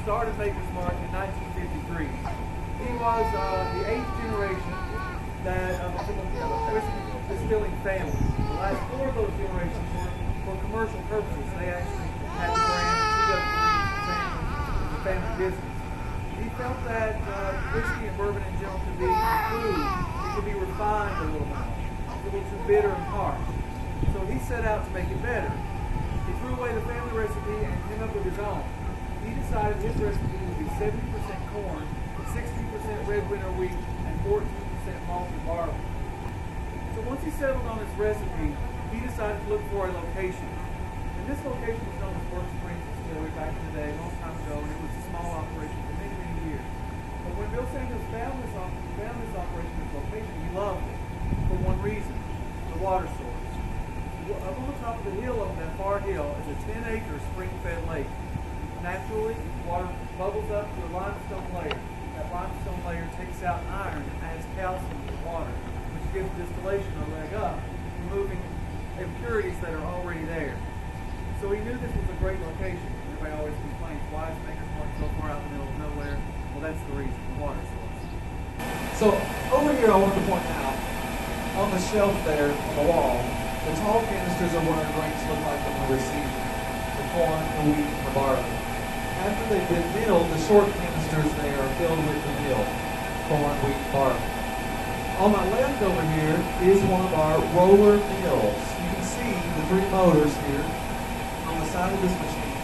started Maker's Mark in 1953. He was the 8th generation from a whiskey distilling family. The last 4 of those generations were for commercial purposes. They actually had the brand the family business. He felt that whiskey and bourbon in general could be improved. It could be refined a little more. It's a little too bitter and harsh. So he set out to make it better. He threw away the family recipe and came up with his own. He decided his recipe would be 70% corn, 60% red winter wheat, and 14% malted barley. So once he settled on his recipe, he decided to look for a location. And this location was known as Burke Springs Distillery back in the day, a long time ago, and it was a small operation for many, many years. But when Bill Samuels found this operation, this location, he loved it for one reason: the water source. Up on the top of the hill, on that far hill, is a 10-acre spring-fed lake. Naturally, water bubbles up to a limestone layer. That limestone layer takes out iron and adds calcium to the water, which gives distillation a leg up, removing impurities that are already there. So he knew this was a great location. Everybody always complains, why is Maker's Mark so far out in the middle of nowhere? Well, that's the reason, the water source. So over here I want to point out, on the shelf there on the wall, the tall canisters are what our grains look like when we receive them. The corn, the wheat, and the barley. After they've been milled, the short canisters there are filled with the mill, corn, wheat, and barley. On my left over here is one of our roller mills. You can see the 3 motors here on the side of this machine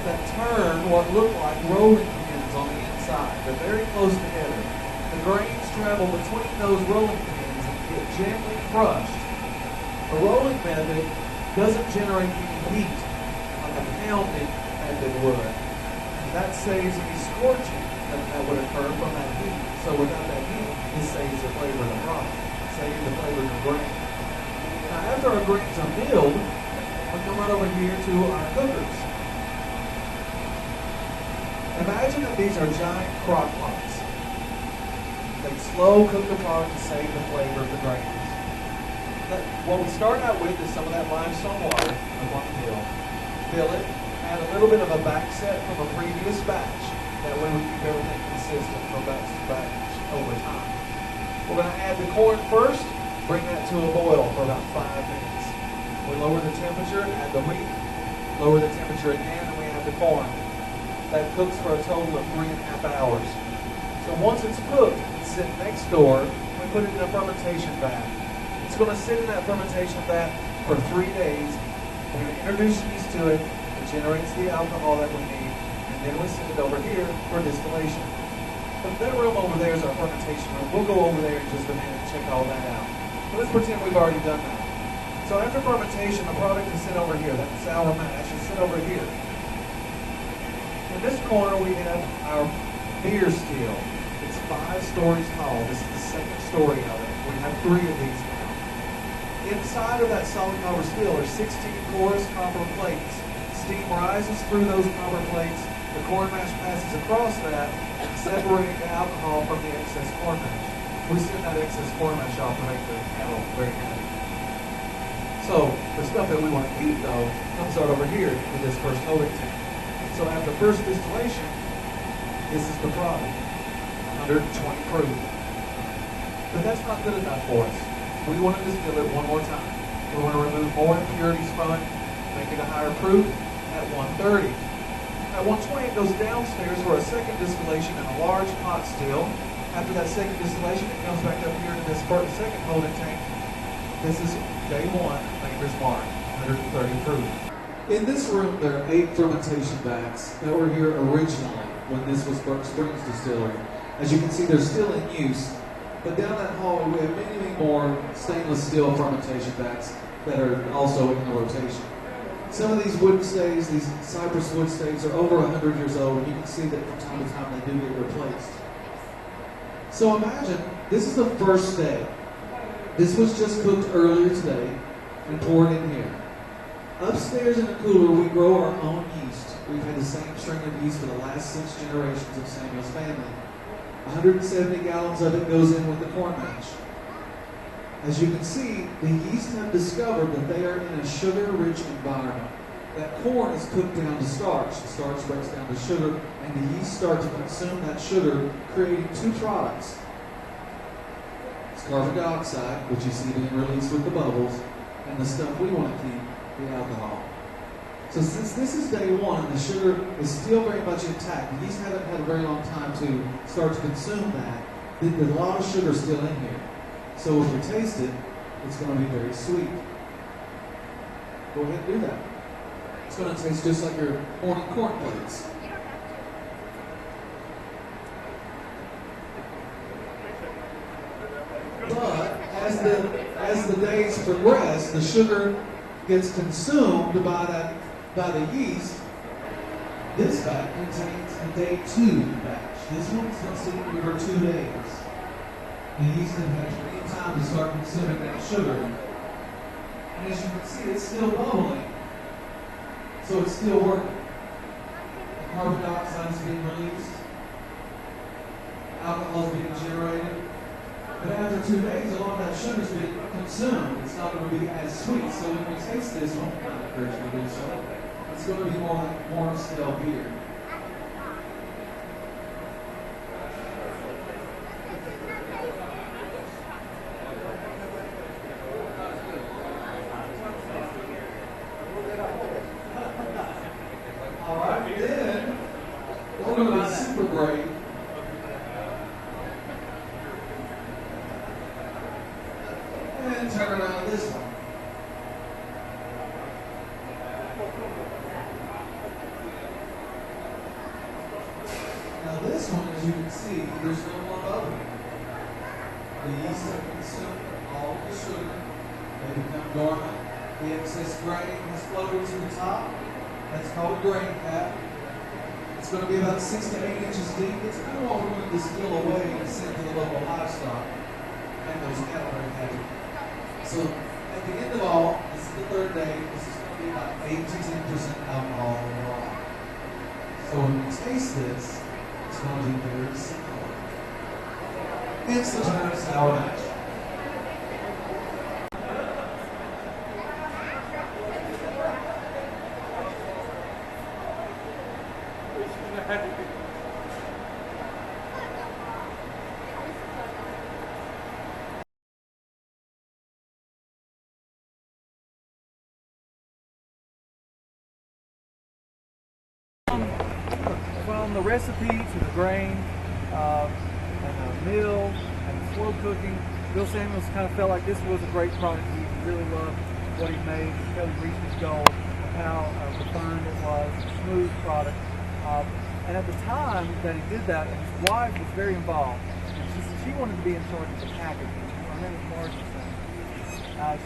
that turn what look like rolling pins on the inside. They're very close together. The grains travel between those rolling pins and get gently crushed. The rolling method doesn't generate any heat like a pounding method would. And that saves any scorching that would occur from that heat. So without that heat, it saves the flavor of the product, saves the flavor of the grain. Now after our grains are milled, we come right over here to our cookers. Imagine that these are giant crock pots. They slow cook the product to save the flavor of the grains. What we start out with is some of that limestone water up on the hill. Fill it, add a little bit of a back set from a previous batch. That way we keep everything consistent from batch to batch over time. We're going to add the corn first, bring that to a boil for about 5 minutes. We lower the temperature, add the wheat, lower the temperature again, and we add the corn. That cooks for a total of 3.5 hours. So once it's cooked and sit next door, we put it in a fermentation vat. It's going to sit in that fermentation vat for 3 days. We're going to introduce yeast to it. It generates the alcohol that we need. And then we send it over here for distillation. But that room over there is our fermentation room. We'll go over there in just a minute and check all that out. But let's pretend we've already done that. So after fermentation, the product is sent over here. That sour mash is sent over here. In this corner, we have our beer still. It's 5 stories tall. This is the second story of it. We have 3 of these now. Inside of that solid copper still are 16 porous copper plates. Steam rises through those copper plates. The corn mash passes across that, separating the alcohol from the excess corn mash. We send that excess corn mash off to make the cattle very happy. So the stuff that we want to keep, though, comes out over here in this first holding tank. So after first distillation, this is the product, 120 proof. But that's not good enough for us. We want to distill it one more time. We want to remove more impurities from it, make it a higher proof at 130. At 120, it goes downstairs for a second distillation in a large pot still. After that second distillation, it comes back up here to this second holding tank. This is day 1, Maker's Mark, 130 proof. In this room, there are 8 fermentation vats that were here originally when this was Burke Springs Distillery. As you can see, they're still in use. But down that hallway, we have many, many more stainless steel fermentation vats that are also in the rotation. Some of these wooden staves, these cypress wood staves, are over 100 years old, and you can see that from time to time they do get replaced. So imagine, this is the first day. This was just cooked earlier today and poured in here. Upstairs in the cooler, we grow our own yeast. We've had the same string of yeast for the last 6 generations of Samuel's family. 170 gallons of it goes in with the corn mash. As you can see, the yeast have discovered that they are in a sugar-rich environment. that corn is cooked down to starch. The starch breaks down to sugar, and the yeast start to consume that sugar, creating two products. It's carbon dioxide, which you see being released with the bubbles, and the stuff we want to keep, the alcohol. So since this is day one, the sugar is still very much intact. The yeast haven't had a very long time to start to consume that. There's a lot of sugar still in here. So if you taste it, it's going to be very sweet. Go ahead and do that. It's going to taste just like your morning corn flakes. But as the days progress, the sugar gets consumed by the yeast. This batch contains a day 2 batch. This one's been sitting here for 2 days. The yeast has had plenty of time to start consuming that sugar. And as you can see, it's still bubbling. So it's still working. The carbon dioxide is being released. Alcohol is being generated. But after 2 days, a lot of that sugar is being consumed. It's not going to be as sweet. So when we taste this one, I encourage you to do so. It's going to be more like warm stale beer. All right, then we're going to be super brave. And turn around this one. Now this one, as you can see, there's no more bubbling. The yeast have consumed all the sugar. They become dormant. The excess grain has floated to the top. That's called a grain cap. It's going to be about 6 to 8 inches deep. It's kind of what we're going to distill away and send to the local livestock. And those cattle are happy. So at the end of all, this is the 3rd day. This is going to be about 8 to 10% alcohol overall. So when we taste this, it's going to be very similar. Hence the term sour mash. From the recipe to the grain and the mill and the slow cooking, Bill Samuels kind of felt like this was a great product. He really loved what he made. He felt he reached his goal of how refined it was, a smooth product. And at the time that he did that, his wife was very involved. She wanted to be in charge of the packaging. Her name was Margie.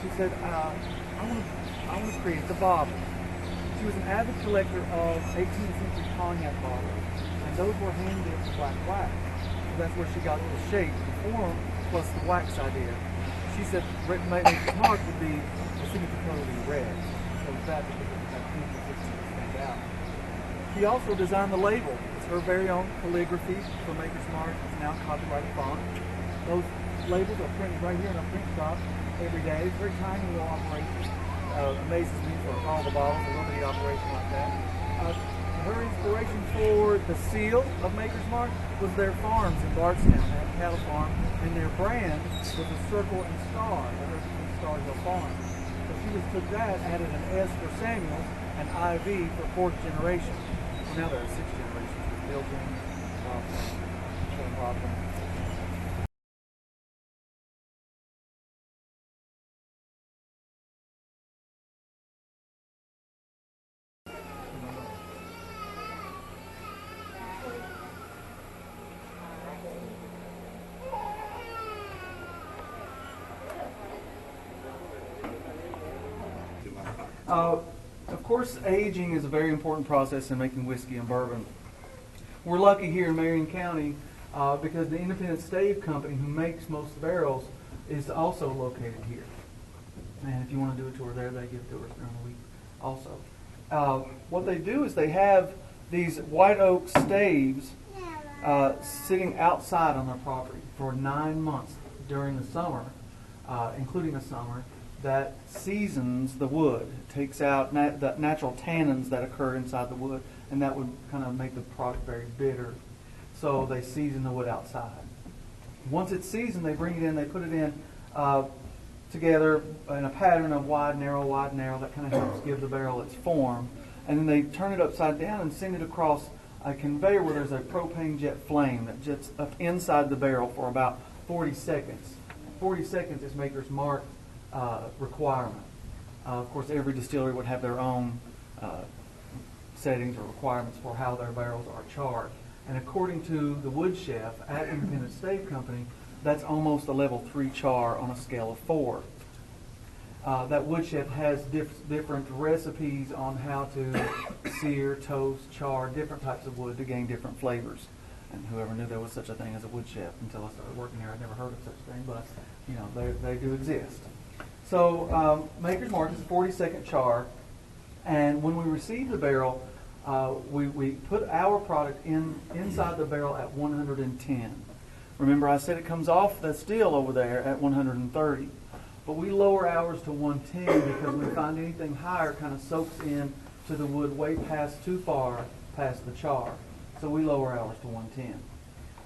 She said, I want to create the bottle. She was an avid collector of 18th century cognac bottles, and those were hand dipped black wax. So that's where she got the shape, the form, plus the wax idea. She said Maker's Mark would be the signature color would be red. So that because it had pink to stand out. She also designed the label. It's her very own calligraphy for Maker's Mark. It's now copyrighted font. Those labels are printed right here in our print shop every day. It's very tiny little operation. Amazes me for all the bottles, a little bitty operation like that. Her inspiration for the seal of Maker's Mark was their farms in Bardstown. They had a cattle farm, and their brand was a circle and star. The stars of farm. So she just took that, added an S for Samuel, and IV for 4th generation. Well, now there are 6 generations with Bill James, Sean Hoffman. Of course, aging is a very important process in making whiskey and bourbon. We're lucky here in Marion County because the independent stave company who makes most of the barrels is also located here. And if you want to do a tour there, they give tours during the week also. What they do is they have these white oak staves sitting outside on their property for 9 months during the summer, including the summer. that seasons the wood. It takes out the natural tannins that occur inside the wood, and that would kind of make the product very bitter. So they season the wood outside. Once it's seasoned, they bring it in, they put it in together in a pattern of wide, narrow, that kind of helps give the barrel its form. And then they turn it upside down and send it across a conveyor where there's a propane jet flame that jets up inside the barrel for about 40 seconds. 40 seconds is Maker's Mark requirement. Of course, every distillery would have their own settings or requirements for how their barrels are charred. And according to the wood chef at Independent Stave Company, that's almost a level 3 char on a scale of 4. That wood chef has different recipes on how to sear, toast, char different types of wood to gain different flavors. And whoever knew there was such a thing as a wood chef until I started working here, I'd never heard of such a thing, but you know, they do exist. So Maker's Mark is a 40-second char, and when we receive the barrel, we put our product inside the barrel at 110. Remember, I said it comes off the steel over there at 130. But we lower ours to 110 because we find anything higher kind of soaks in to the wood way too far past the char. So we lower ours to 110.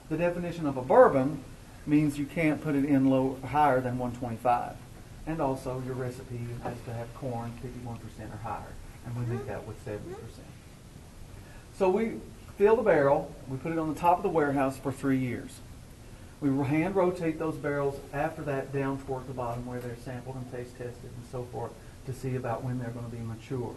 The definition of a bourbon means you can't put it in higher than 125. And also your recipe has to have corn 51% or higher. And we make that with 70%. So we fill the barrel, we put it on the top of the warehouse for 3 years. We hand rotate those barrels after that down toward the bottom where they're sampled and taste tested and so forth to see about when they're going to be mature.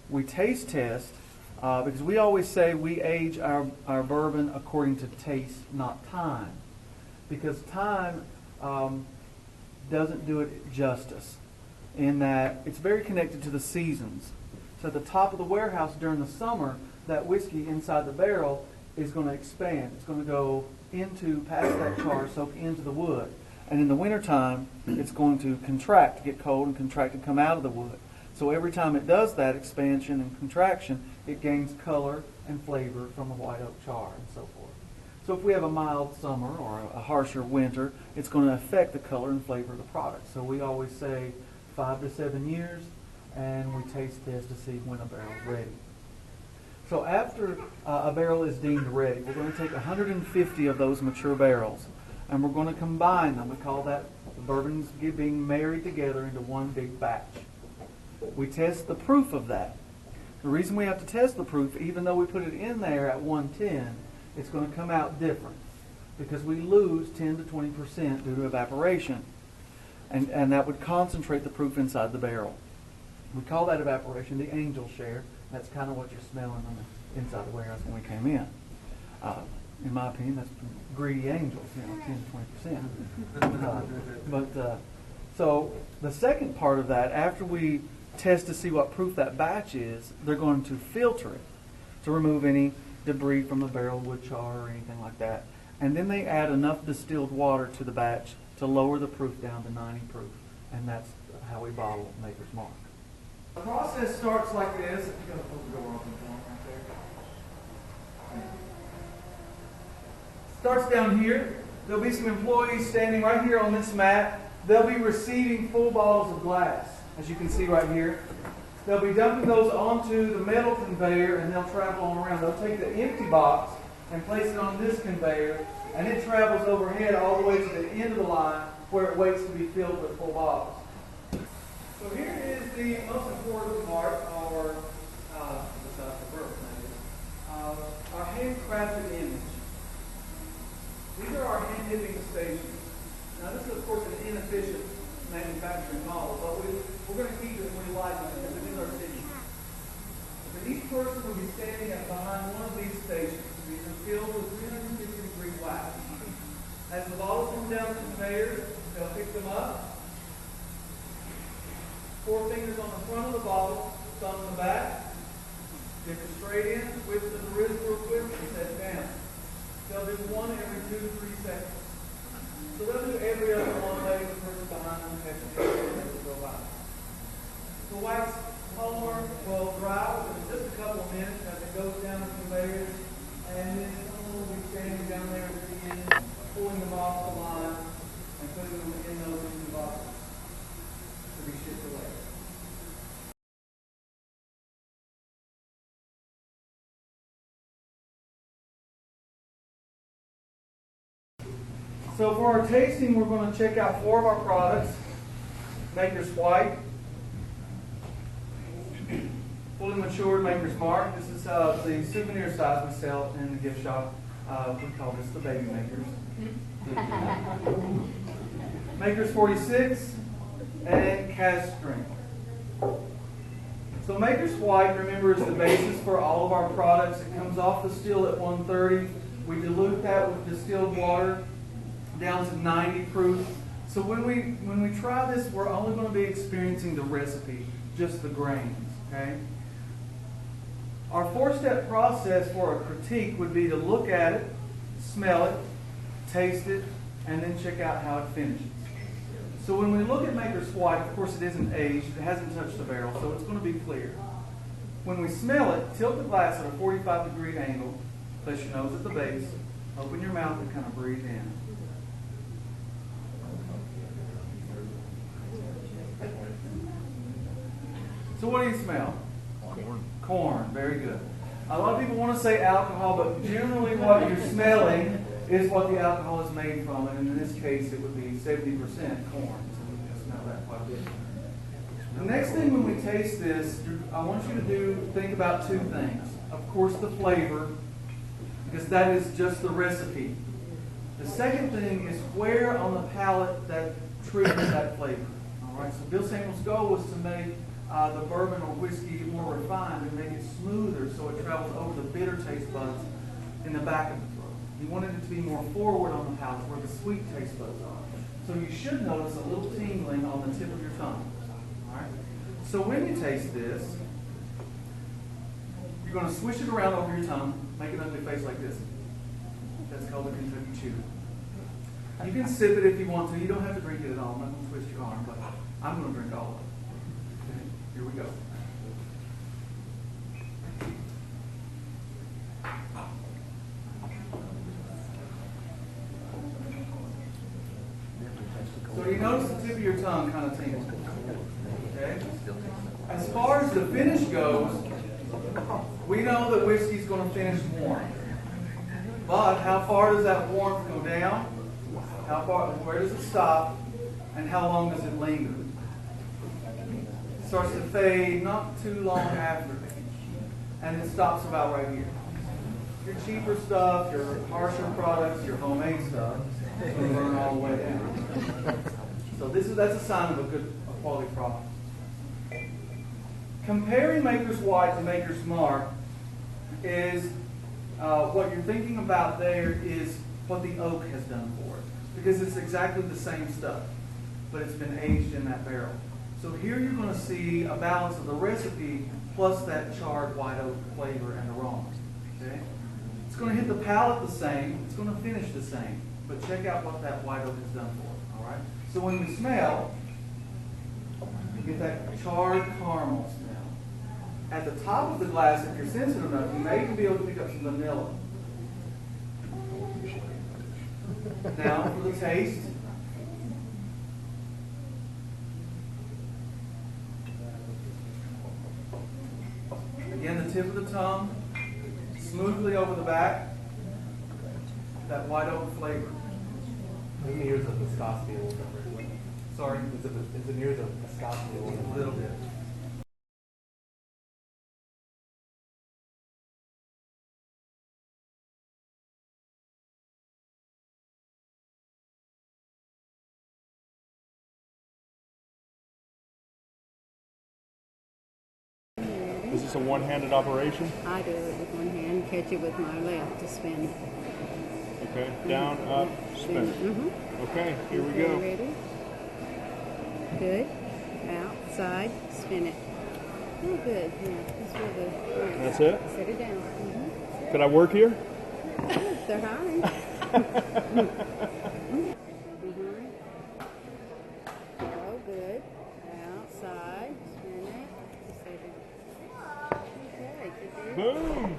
We taste test because we always say we age our bourbon according to taste, not time. Because time doesn't do it justice in that it's very connected to the seasons. So at the top of the warehouse during the summer, that whiskey inside the barrel is going to expand. It's going to go past that char, soak into the wood. And in the wintertime, it's going to contract, get cold and contract and come out of the wood. So every time it does that expansion and contraction, it gains color and flavor from the white oak char and so forth. So if we have a mild summer or a harsher winter, it's going to affect the color and flavor of the product. So we always say 5 to 7 years, and we taste test to see when a barrel is ready. So after a barrel is deemed ready, we're going to take 150 of those mature barrels, and we're going to combine them. We call that the bourbons being married together into one big batch. We test the proof of that. The reason we have to test the proof, even though we put it in there at 110, it's going to come out different because we lose 10 to 20% due to evaporation, and that would concentrate the proof inside the barrel. We call that evaporation the angel share. That's kind of what you're smelling on the inside the warehouse when we came in. In my opinion, that's greedy angels, 10 to 20%. So the second part of that, after we test to see what proof that batch is, they're going to filter it to remove any debris from the barrel, wood char, or anything like that. And then they add enough distilled water to the batch to lower the proof down to 90 proof. And that's how we bottle Maker's Mark. The process starts like this. If you're going to pull the door open for me right there. Starts down here. There'll be some employees standing right here on this mat. They'll be receiving full bottles of glass, as you can see right here. They'll be dumping those onto the metal conveyor, and they'll travel on around. They'll take the empty box and place it on this conveyor, and it travels overhead all the way to the end of the line where it waits to be filled with full bottles. So here is the most important part, or besides the bourbon, our handcrafted image. These are our hand dipping stations. Now this is of course an inefficient manufacturing model, but we're going to keep it when we like it because it is our city. But each person will be standing behind one of these stations. These are filled with 350-degree wax. As the bottles come down the conveyor, they'll pick them up. 4 fingers on the front of the bottle, thumb on the back, dip it straight in, whip to the wrist real quick, and set it down. They'll do one every 2 to 3 seconds. So they'll do every other one, letting the person behind them catch it as they go by. The wax polymer will dry within just a couple of minutes as it goes down the conveyor, and then someone will be standing down there at the end, pulling them off the line and putting them in those empty boxes. The So for our tasting, we're going to check out 4 of our products. Maker's White, fully matured Maker's Mark. This is the souvenir size we sell in the gift shop. We call this the baby makers. Maker's 46 and Cask Strength. So Maker's White, remember, is the basis for all of our products. It comes off the still at 130. We dilute that with distilled water down to 90 proof. So when we try this, we're only going to be experiencing the recipe, just the grains. Okay. Our 4-step process for a critique would be to look at it, smell it, taste it, and then check out how it finishes. So when we look at Maker's White, of course it isn't aged, it hasn't touched the barrel, so it's going to be clear. When we smell it, tilt the glass at a 45-degree angle, place your nose at the base, open your mouth and kind of breathe in. So what do you smell? Corn. Corn, very good. A lot of people want to say alcohol, but generally what you're smelling is what the alcohol is made from, and in this case it would be 70% corn, so we can smell that quite a bit. The next thing when we taste this, I want you to think about 2 things. Of course the flavor, because that is just the recipe. The second thing is where on the palate that triggers that flavor. All right. So Bill Samuel's goal was to make the bourbon or whiskey more refined and make it smoother so it travels over the bitter taste buds in the back of the throat. He wanted it to be more forward on the palate where the sweet taste buds are. So you should notice a little tingling on the tip of your tongue. All right. So when you taste this, you're going to swish it around over your tongue, make an ugly face like this. That's called the Kentucky Chew. You can sip it if you want to. You don't have to drink it at all. I'm not going to twist your arm, but I'm going to drink all of it. Okay, here we go. So you notice the tip of your tongue kind of tingles. Okay? As far as the finish goes, we know that whiskey's going to finish warm. But how far does that warmth go down? How far? Where does it stop? And how long does it linger? It starts to fade not too long after. And it stops about right here. Your cheaper stuff, your harsher products, your homemade stuff, it's going to burn all the way down. So that's a sign of a good quality product. Comparing Maker's White to Maker's Mark is what you're thinking about there is what the oak has done for it. Because it's exactly the same stuff, but it's been aged in that barrel. So here you're going to see a balance of the recipe plus that charred white oak flavor and aroma. Okay? It's going to hit the palate the same. It's going to finish the same. But check out what that white oak has done for it. All right? So when we smell, you get that charred caramel smell. At the top of the glass, if you're sensitive enough, you may even be able to pick up some vanilla. Now for the taste. Again, the tip of the tongue, smoothly over the back, that white oak flavor. How many years of viscosity? Sorry? Is it near the viscosity? A little bit. Is this a one-handed operation? I do it with one hand, catch it with my left to spin. Okay, down, up, spin. Okay, here we go. Ready? Good. Out, side, spin it. Oh, good. Yeah, that's real good. All right. That's it? Set it down. Could I work here? They're high. Oh, good. Outside, spin it. Set it. Okay, good. Boom!